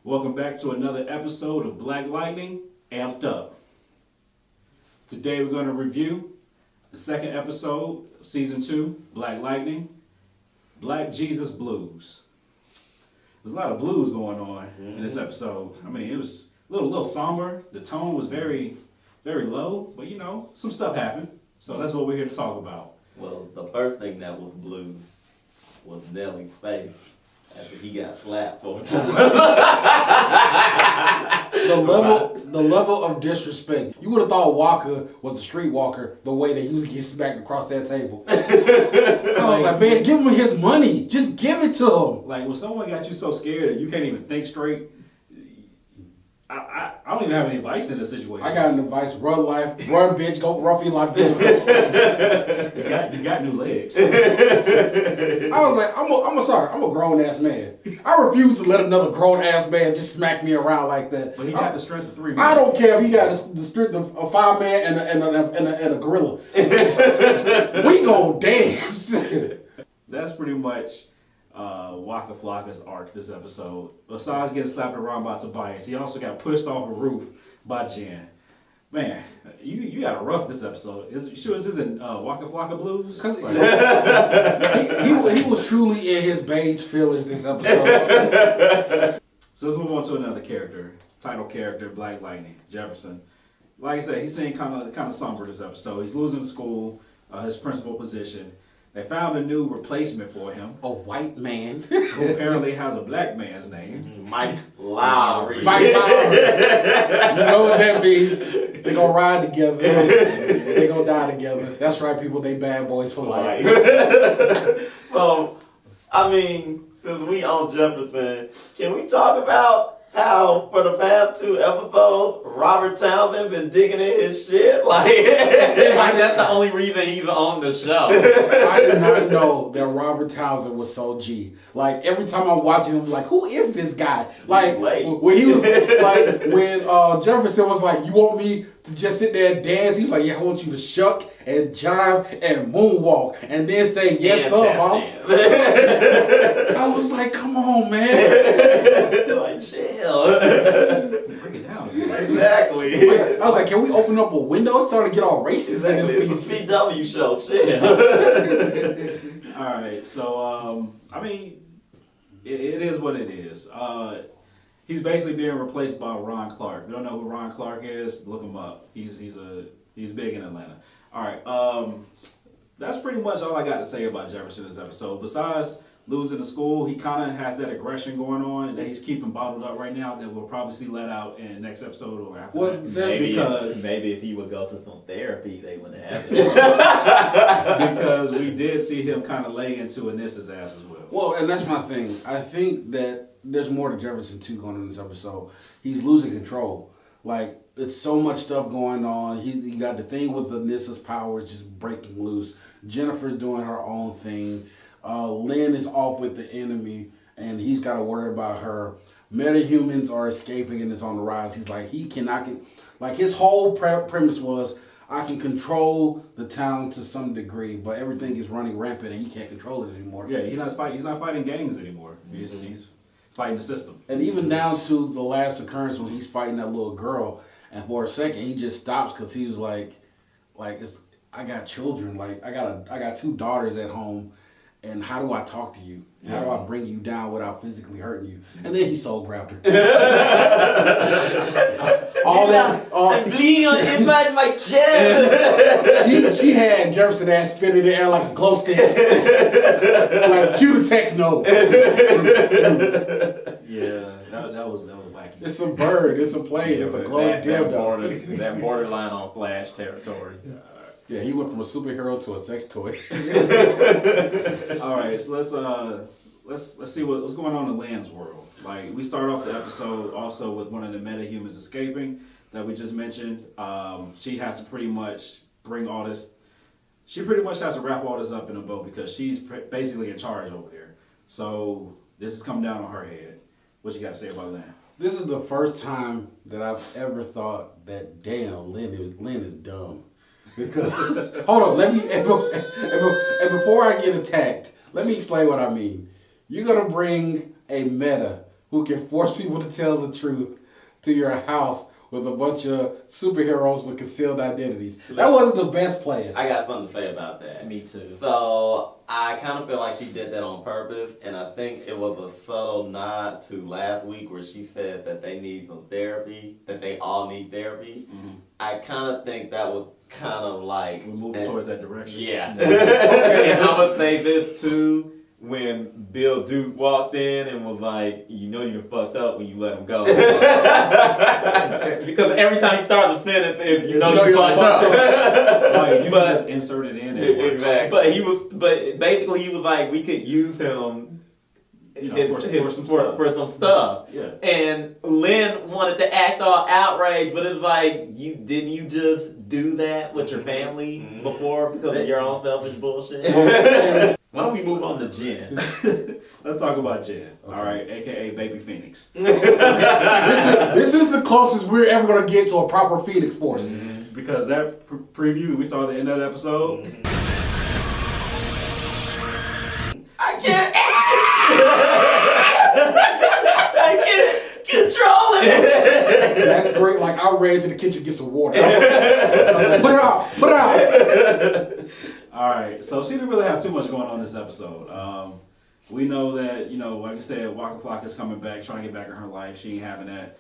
Welcome back to another episode of Black Lightning Amped Up. Today we're going to review the second episode of Season 2, Black Lightning, Black Jesus Blues. There's a lot of blues going on in this episode. I mean, it was a little somber. The tone was very, very low, but you know, some stuff happened. So that's what we're here to talk about. Well, the first thing that was blue was Nelly's face after he got slapped for a time. The level of disrespect. You would have thought Walker was a streetwalker the way that he was getting smacked across that table. I was like, man, give him his money. Just give it to him. Like when someone got you so scared that you can't even think straight, I don't even have any advice in this situation. I got an advice: run life, run, bitch, go run for your life this way. You got new legs. I was like, I'm a grown ass man. I refuse to let another grown ass man just smack me around like that. But he got the strength of 3 men. I don't care if he got the strength of a 5 man and a gorilla. We gon' dance. That's pretty much Waka Flocka's arc this episode. Besides getting slapped around by Tobias, he also got pushed off a roof by Jen. Man, you got a rough this episode. This isn't Waka Flocka Blues? Cause he was truly in his beige feelings this episode. So let's move on to another character, title character, Black Lightning, Jefferson. Like I said, he's seeing kind of somber this episode. He's losing school, his principal position. They found a new replacement for him. A white man. Who apparently has a black man's name. Mike Lowry. Mike Lowry. You know what that means. They gonna ride together. They gonna die together. That's right, people. They bad boys for life. Well, I mean, since we on Jefferson, can we talk about how for the past 2 episodes, Robert Townsend been digging in his shit? Like that's the only reason he's on the show. I did not know that Robert Townsend was so G. Like every time I'm watching him, like, who is this guy? Like when he was like when Jefferson was like, you want me to just sit there and dance? He's like, yeah, I want you to shuck and jive and moonwalk and then say yes sir, boss. I was like, come on, man. Like chill. Break it down. Exactly. I was like, can we open up a window? It's starting to get all racist in this piece. It's a CW show. Chill. All right, so I mean, it is what it is. He's basically being replaced by Ron Clark. If you don't know who Ron Clark is, look him up. He's big in Atlanta. All right, that's pretty much all I got to say about Jefferson this episode. Besides losing the school, he kind of has that aggression going on that he's keeping bottled up right now that we'll probably see let out in the next episode or after that. Maybe if he would go to some therapy, they wouldn't have it. Because we did see him kind of lay into Anissa's ass as well. Well, and that's my thing. I think that there's more to Jefferson too going on in this episode. He's losing control. Like, it's so much stuff going on. He got the thing with Anissa's powers just breaking loose. Jennifer's doing her own thing. Lynn is off with the enemy, and he's got to worry about her. Metahumans are escaping, and it's on the rise. He's like, he cannot get... Like, his whole premise was, I can control the town to some degree, but everything is running rampant, and he can't control it anymore. Yeah, he's not fighting gangs anymore. He's fighting the system. And even down to the last occurrence when he's fighting that little girl, and for a second he just stops because he was like I got children, like I got 2 daughters at home, and how do I talk to you? How do I bring you down without physically hurting you? And then he soul grabbed her. I'm bleeding on the inside of my chest. She had Jefferson ass spinning in the air like a glow stick. Like cue the techno. Yeah, that was wacky. It's a bird, it's a plane, it's a glowing dildo. That borderline on Flash territory. Yeah, he went from a superhero to a sex toy. All right, so let's see what's going on in Lynn's world. Like, we start off the episode also with one of the metahumans escaping that we just mentioned. She has to pretty much bring all this. She pretty much has to wrap all this up in a bow because she's basically in charge over there. So this is coming down on her head. What you got to say about Lynn? This is the first time that I've ever thought that, damn, Lynn is dumb. Because, hold on, and before I get attacked, let me explain what I mean. You're going to bring a meta who can force people to tell the truth to your house with a bunch of superheroes with concealed identities. That wasn't the best plan. I got something to say about that. Me too. So I kind of feel like she did that on purpose, and I think it was a subtle nod to last week where she said that they need some therapy, that they all need therapy. Mm-hmm. I kind of think that was kind of like... We're moving towards that direction. Yeah. Okay. And I'm going to say this too. When Bill Duke walked in and was like, you know you done fucked up when you let him go. Because every time he starts a sentence, you know you fucked up. Like, you can just insert it in. Exactly. But basically he was like, we could use him for some stuff. Yeah. And Lynn wanted to act all outraged, but it's like, didn't you just do that with your family before because of your own selfish bullshit? Why don't we move on to Jen? Let's talk about Jen. Okay. All right, aka Baby Phoenix. This is the closest we're ever gonna get to a proper Phoenix Force. Mm-hmm. Because that preview, we saw the end of the episode. I can't control it. That's great. Like I ran to the kitchen to get some water. I was like, put it out. All right, so she didn't really have too much going on this episode. We know that, like I said, Walker Flock is coming back, trying to get back in her life. She ain't having that.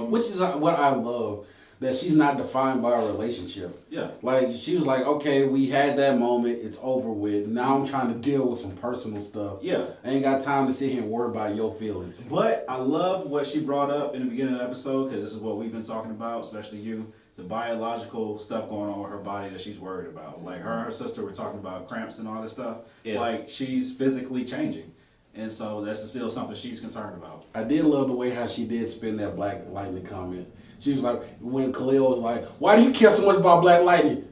Which is what I love, that she's not defined by a relationship. Yeah. Like, she was like, okay, we had that moment, it's over with. Now I'm trying to deal with some personal stuff. Yeah. I ain't got time to sit here and worry about your feelings. But I love what she brought up in the beginning of the episode, because this is what we've been talking about, especially you. The biological stuff going on with her body that she's worried about. Like her and her sister were talking about cramps and all this stuff. Yeah. Like she's physically changing. And so that's still something she's concerned about. I did love the way how she did spin that Black Lightning comment. She was like, when Khalil was like, why do you care so much about Black Lightning?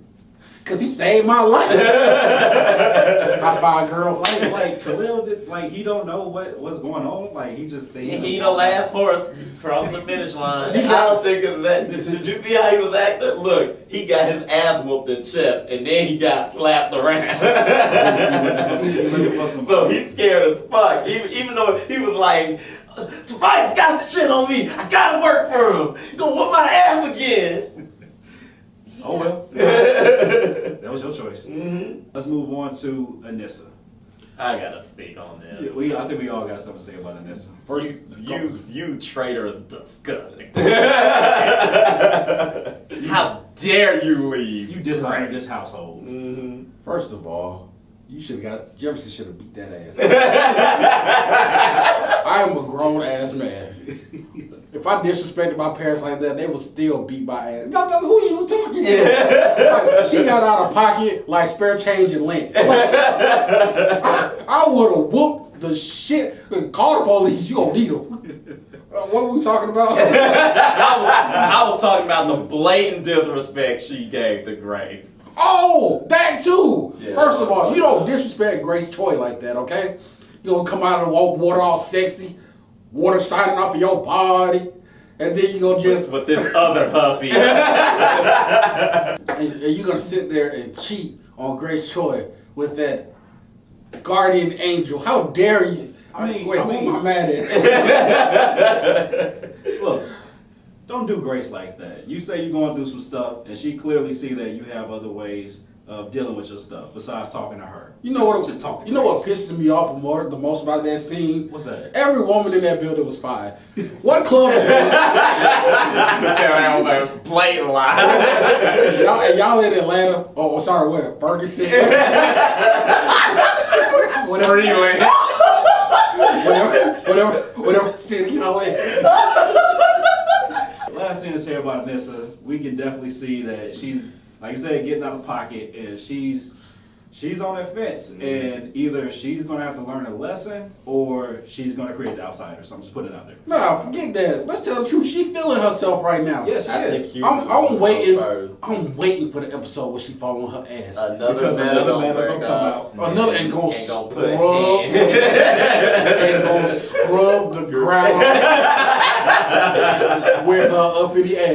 Because he saved my life. High five, girl. Like Khalil did, he don't know what's going on. Like he just thinks He the last horse crossing the finish line. I don't think of that. Did you see how he was acting? Look, he got his ass whooped in chest, and then he got slapped around. So he's scared as fuck. Even though he was like, Tobias got the shit on me. I gotta work for him. He gonna whoop my ass again. Oh well. That was your choice. Mm-hmm. Let's move on to Anissa. I gotta speak on this. I think we all got something to say about Anissa. First, You traitor is disgusting. How dare you leave? You dishonored this household. Mm-hmm. First of all, Jefferson should have beat that ass. I am a grown ass man. If I disrespected my parents like that, they would still beat my ass. Who are you talking to? Like, she got out of pocket like spare change and Lynn. I would have whooped the shit. Call the police. You gonna need them. What were we talking about? I was talking about the blatant disrespect she gave to Grace. Oh, that too. Yeah. First of all, you don't disrespect Grace Choi like that, okay? You don't come out of the water all sexy, water shining off of your body, and then you gonna just with this other huffy. and you're gonna sit there and cheat on Grace Choi with that guardian angel. How dare you? Who am I mad at? Look, don't do Grace like that. You say you're going through some stuff, and she clearly see that you have other ways of dealing with your stuff besides talking to her. You know what? Just talking. You know what pisses me off the most about that scene? What's that? Every woman in that building was fine. What club is this? Blatant lie. y'all in Atlanta? Oh, sorry, where? Ferguson. whatever city y'all in. Last thing to say about Anissa, we can definitely see that she's, like you said, getting out of pocket, and she's on that fence, and either she's gonna have to learn a lesson or she's gonna create the outsider. So I'm just putting it out there. Nah, forget that. Let's tell the truth. She's feeling herself right now. Yes, I is. think I'm waiting. I'm waiting for the episode where she fall on her ass. Another man gonna come out. Another ain't gonna scrub the ground with her up in the ass.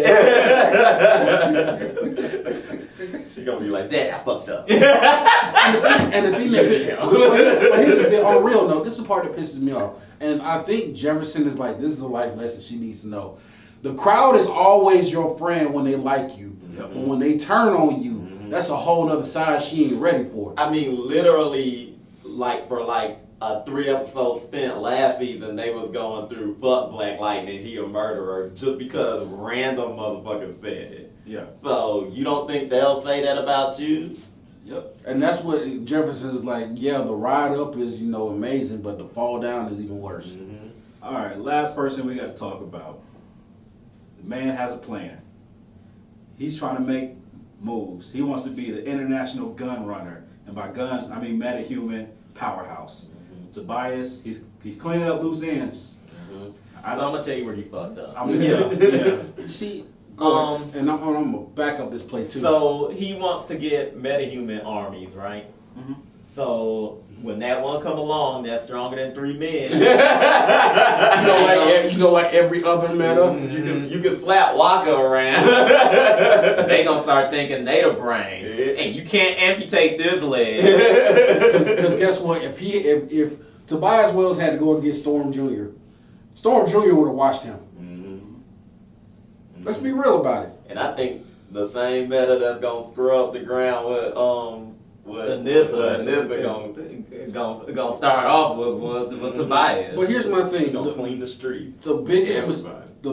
She gonna be like, Dad, I fucked up. And the thing that on a real note, this is the part that pisses me off. And I think Jefferson is like, this is a life lesson she needs to know. The crowd is always your friend when they like you. But when they turn on you, that's a whole other side she ain't ready for. I mean, literally, like for like a 3-episode stint last season, they was going through fuck Black Lightning, he a murderer, just because random motherfuckers said it. Yeah. So you don't think they'll say that about you? Yep. And that's what Jefferson's like, yeah, the ride up is, amazing, but the fall down is even worse. All right, last person we got to talk about. The man has a plan. He's trying to make moves. He wants to be the international gun runner. And by guns, I mean metahuman powerhouse. Tobias, he's cleaning up loose ends. So I'm going to tell you where you fucked up. Yeah. See, and I'm going to back up this play too. So he wants to get metahuman armies, right? So when that one come along, that's stronger than 3 men. like every other meta. You can slap Walker around. They gonna start thinking they the brain, and you can't amputate this leg. Because guess what? If Tobias Wells had to go against Storm Jr., Storm Jr. would have watched him. Let's be real about it. And I think the same meta that's gonna screw up the ground with Anissa gonna start off with Tobias. But here's my thing: He's gonna clean the streets. The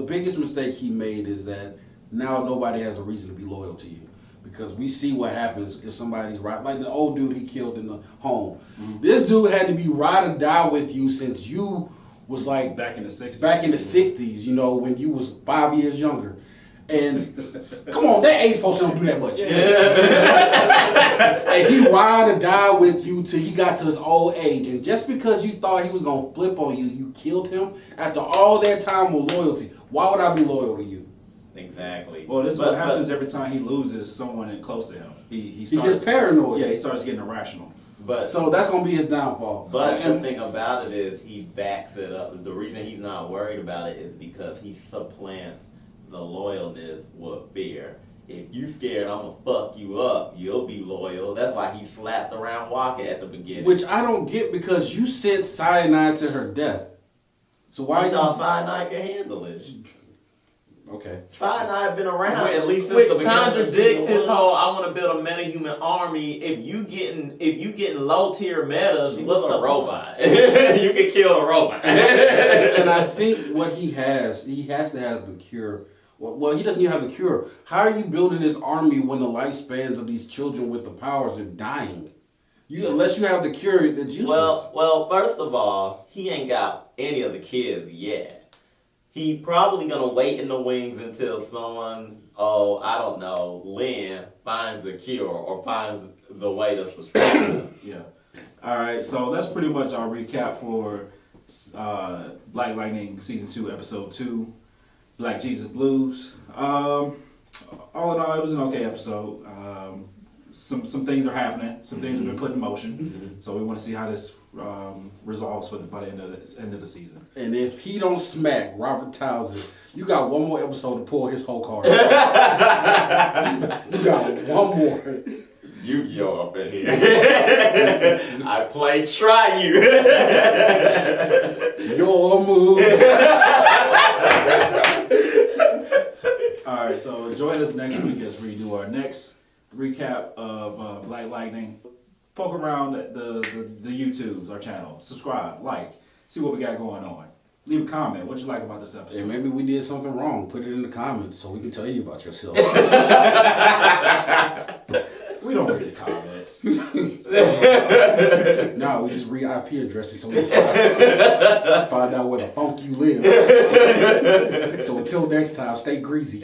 biggest mistake he made is that now nobody has a reason to be loyal to you, because we see what happens if somebody's right. Like the old dude he killed in the home. This dude had to be ride or die with you since you was like back in the 60s. Back in the 60s, when you was 5 years younger. And come on, that age folks don't do that much. And he ride or die with you till he got to his old age. And just because you thought he was gonna flip on you, you killed him after all that time of loyalty. Why would I be loyal to you? Exactly. Well, this is what happens every time he loses someone close to him. He gets paranoid. Yeah, he starts getting irrational. So that's gonna be his downfall. But the thing about it is he backs it up. The reason he's not worried about it is because he supplants the loyalness with fear. If you scared I'm gonna fuck you up, you'll be loyal. That's why he slapped around Walker at the beginning. Which I don't get, because you sent cyanide to her death. So why you thought cyanide can handle it? Okay. Cyanide been around at least since which the beginning. contradicts his whole I want to build a metahuman army. If you getting low tier metas, what's a robot? You can kill a robot. And I think what he has to have the cure. Well, he doesn't even have the cure. How are you building this army when the lifespans of these children with the powers are dying? Unless you have the cure, it's useless. Well, first of all, he ain't got any of the kids yet. He's probably gonna wait in the wings until someone, I don't know, Lynn finds the cure or finds the way to sustain him. Yeah. All right. So that's pretty much our recap for Black Lightning Season 2, Episode 2, Black Jesus Blues. All in all, it was an okay episode. Some things are happening. Some things have been put in motion. So we want to see how this resolves by the end of the season. And if he don't smack Robert Townsend, you got one more episode to pull his whole card. You got one more. Yu-Gi-Oh up in here. I play Try You. Your move. All right, so join us next week as we do our next recap of Black Lightning. Poke around the YouTubes, our channel. Subscribe, like, see what we got going on. Leave a comment. What you like about this episode? And maybe we did something wrong. Put it in the comments so we can tell you about yourself. We don't read the comments. No, we just read IP addresses so we can find out where the funk you live. So until next time, stay greasy.